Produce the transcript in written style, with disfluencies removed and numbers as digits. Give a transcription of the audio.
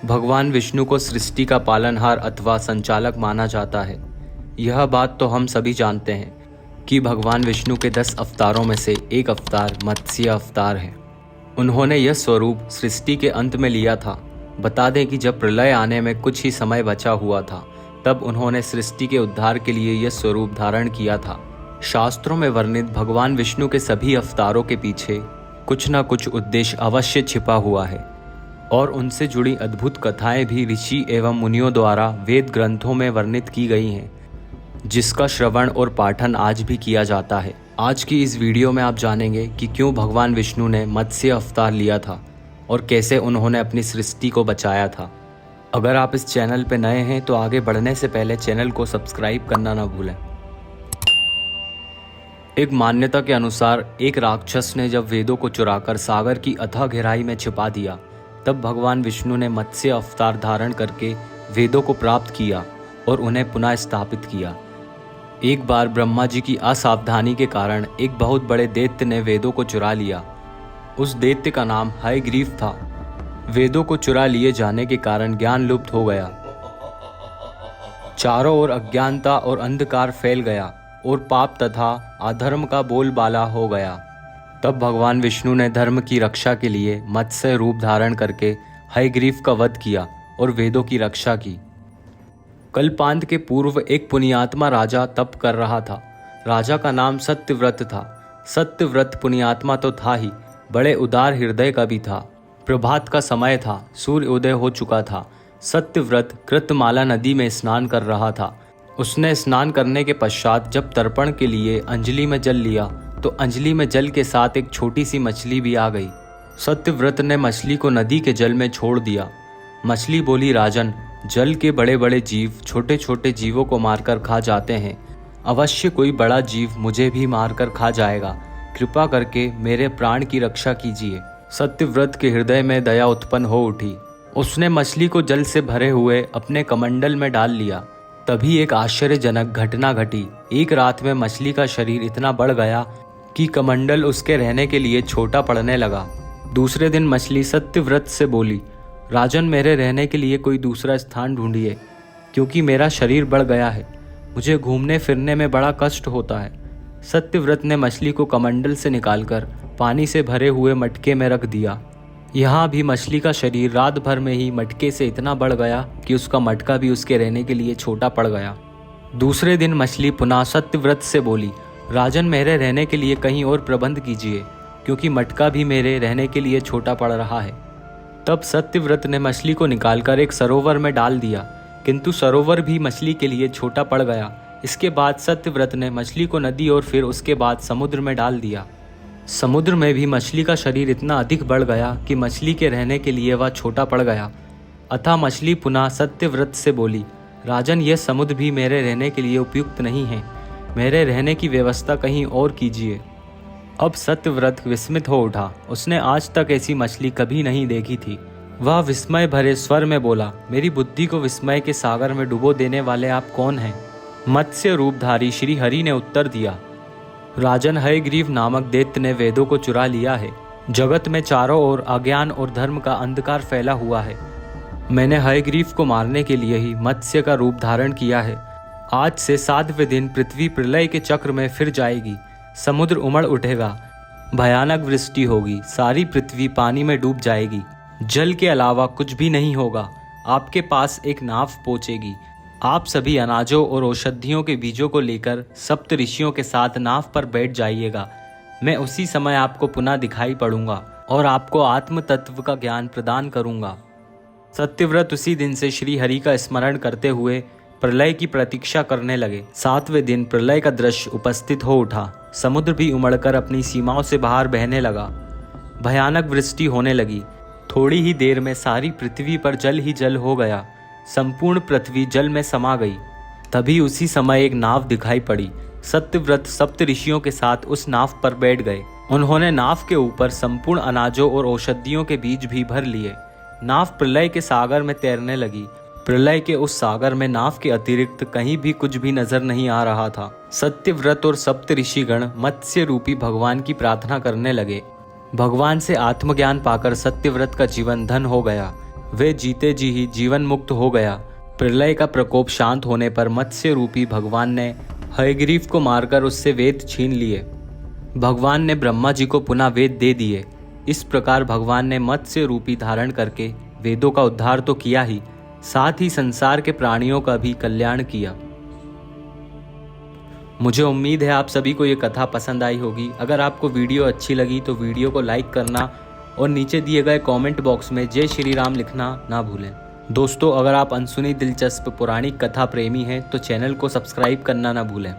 भगवान विष्णु को सृष्टि का पालनहार अथवा संचालक माना जाता है। यह बात तो हम सभी जानते हैं कि भगवान विष्णु के 10 अवतारों में से एक अवतार मत्स्य अवतार है। उन्होंने यह स्वरूप सृष्टि के अंत में लिया था। बता दें कि जब प्रलय आने में कुछ ही समय बचा हुआ था, तब उन्होंने सृष्टि के उद्धार के लिए यह स्वरूप धारण किया था। शास्त्रों में वर्णित भगवान विष्णु के सभी अवतारों के पीछे कुछ न कुछ उद्देश्य अवश्य छिपा हुआ है और उनसे जुड़ी अद्भुत कथाएं भी ऋषि एवं मुनियों द्वारा वेद ग्रंथों में वर्णित की गई हैं, जिसका श्रवण और पाठन आज भी किया जाता है। आज की इस वीडियो में आप जानेंगे कि क्यों भगवान विष्णु ने मत्स्य अवतार लिया था और कैसे उन्होंने अपनी सृष्टि को बचाया था। अगर आप इस चैनल पर नए हैं तो आगे बढ़ने से पहले चैनल को सब्सक्राइब करना ना भूलें। एक मान्यता के अनुसार एक राक्षस ने जब वेदों को चुराकर सागर की अथाह गहराई में छिपा दिया, तब भगवान विष्णु ने मत्स्य अवतार धारण करके वेदों को प्राप्त किया और उन्हें पुनः स्थापित किया। एक बार ब्रह्मा जी की असावधानी के कारण एक बहुत बड़े दैत्य ने वेदों को चुरा लिया। उस दैत्य का नाम हयग्रीव था। वेदों को चुरा लिए जाने के कारण ज्ञान लुप्त हो गया। चारों ओर अज्ञानता और अंधकार फैल गया और पाप तथा अधर्म का बोलबाला हो गया। तब भगवान विष्णु ने धर्म की रक्षा के लिए मत्स्य रूप धारण करके हयग्रीव का वध किया और वेदों की रक्षा की। कल्पांत के पूर्व एक पुण्यात्मा राजा तप कर रहा था। राजा का नाम सत्यव्रत था। सत्यव्रत पुण्यात्मा तो था ही, बड़े उदार हृदय का भी था। प्रभात का समय था, सूर्य उदय हो चुका था। सत्यव्रत कृतमाला नदी में स्नान कर रहा था। उसने स्नान करने के पश्चात जब तर्पण के लिए अंजलि में जल लिया, तो अंजलि में जल के साथ एक छोटी सी मछली भी आ गई। सत्यव्रत ने मछली को नदी के जल में छोड़ दिया। मछली बोली, राजन, जल के बड़े बड़े जीव छोटे छोटे जीवों को मारकर खा जाते हैं। अवश्य कोई बड़ा जीव मुझे भी मारकर खा जाएगा। कृपा करके मेरे प्राण की रक्षा कीजिए। सत्यव्रत के हृदय में दया उत्पन्न हो उठी। उसने मछली को जल से भरे हुए अपने कमंडल में डाल लिया। तभी एक आश्चर्यजनक घटना घटी। एक रात में मछली का शरीर इतना बढ़ गया कि कमंडल उसके रहने के लिए छोटा पड़ने लगा। दूसरे दिन मछली सत्यव्रत से बोली, राजन, मेरे रहने के लिए कोई दूसरा स्थान ढूंढिए, क्योंकि मेरा शरीर बढ़ गया है। मुझे घूमने फिरने में बड़ा कष्ट होता है। सत्यव्रत ने मछली को कमंडल से निकालकर पानी से भरे हुए मटके में रख दिया। यहाँ भी मछली का शरीर रात भर में ही मटके से इतना बढ़ गया कि उसका मटका भी उसके रहने के लिए छोटा पड़ गया। दूसरे दिन मछली पुनः सत्यव्रत से बोली, राजन, मेरे रहने के लिए कहीं और प्रबंध कीजिए, क्योंकि मटका भी मेरे रहने के लिए छोटा पड़ रहा है। तब सत्यव्रत ने मछली को निकालकर एक सरोवर में डाल दिया, किंतु सरोवर भी मछली के लिए छोटा पड़ गया। इसके बाद सत्यव्रत ने मछली को नदी और फिर उसके बाद समुद्र में डाल दिया। समुद्र में भी मछली का शरीर इतना अधिक बढ़ गया कि मछली के रहने के लिए वह छोटा पड़ गया। अतः मछली पुनः सत्यव्रत से बोली, राजन, यह समुद्र भी मेरे रहने के लिए उपयुक्त नहीं है। मेरे रहने की व्यवस्था कहीं और कीजिए। अब सत्यव्रत विस्मित हो उठा। उसने आज तक ऐसी मछली कभी नहीं देखी थी। वह विस्मय भरे स्वर में बोला, मेरी बुद्धि को विस्मय के सागर में डुबो देने वाले आप कौन हैं? मत्स्य रूपधारी श्री हरि ने उत्तर दिया, राजन, हयग्रीव नामक दैत्य ने वेदों को चुरा लिया है। जगत में चारों ओर अज्ञान और धर्म का अंधकार फैला हुआ है। मैंने हयग्रीव को मारने के लिए ही मत्स्य का रूप धारण किया है। आज से 7वें दिन पृथ्वी प्रलय के चक्र में फिर जाएगी। समुद्र उमड़ उठेगा, भयानक वृष्टि होगी, सारी पृथ्वी पानी में डूब जाएगी। जल के अलावा कुछ भी नहीं होगा। आपके पास एक नाव पहुंचेगी। आप सभी अनाजों और औषधियों के बीजों को लेकर सप्त ऋषियों के साथ नाव पर बैठ जाइएगा। मैं उसी समय आपको पुनः दिखाई पड़ूंगा और आपको आत्म तत्व का ज्ञान प्रदान करूंगा। सत्यव्रत उसी दिन से श्री हरि का स्मरण करते हुए प्रलय की प्रतीक्षा करने लगे। 7वें दिन प्रलय का दृश्य उपस्थित हो उठा। समुद्र भी उमड़कर अपनी सीमाओं से बाहर बहने लगा। भयानक वृष्टि होने लगी। थोड़ी ही देर में सारी पृथ्वी पर जल ही जल हो गया। संपूर्ण पृथ्वी जल में समा गई। तभी उसी समय एक नाव दिखाई पड़ी। सत्यव्रत सप्त ऋषियों के साथ उस नाव पर बैठ गए। उन्होंने नाव के ऊपर संपूर्ण अनाजों और औषधियों के बीज भी भर लिए। नाव प्रलय के सागर में तैरने लगी। प्रलय के उस सागर में नाव के अतिरिक्त कहीं भी कुछ भी नजर नहीं आ रहा था। सत्यव्रत और सप्त ऋषिगण मत्स्य रूपी भगवान की प्रार्थना करने लगे। भगवान से आत्मज्ञान पाकर सत्यव्रत का जीवन धन हो गया। वे जीते जी ही जीवन मुक्त हो गया। प्रलय का प्रकोप शांत होने पर मत्स्य रूपी भगवान ने हयग्रीव को मारकर उससे वेद छीन लिए। भगवान ने ब्रह्मा जी को पुनः वेद दे दिए। इस प्रकार भगवान ने मत्स्य रूपी धारण करके वेदों का उद्धार तो किया ही, साथ ही संसार के प्राणियों का भी कल्याण किया। मुझे उम्मीद है आप सभी को ये कथा पसंद आई होगी। अगर आपको वीडियो अच्छी लगी तो वीडियो को लाइक करना और नीचे दिए गए कमेंट बॉक्स में जय श्री राम लिखना ना भूलें। दोस्तों, अगर आप अनसुनी दिलचस्प पौराणिक कथा प्रेमी हैं तो चैनल को सब्सक्राइब करना ना भूलें।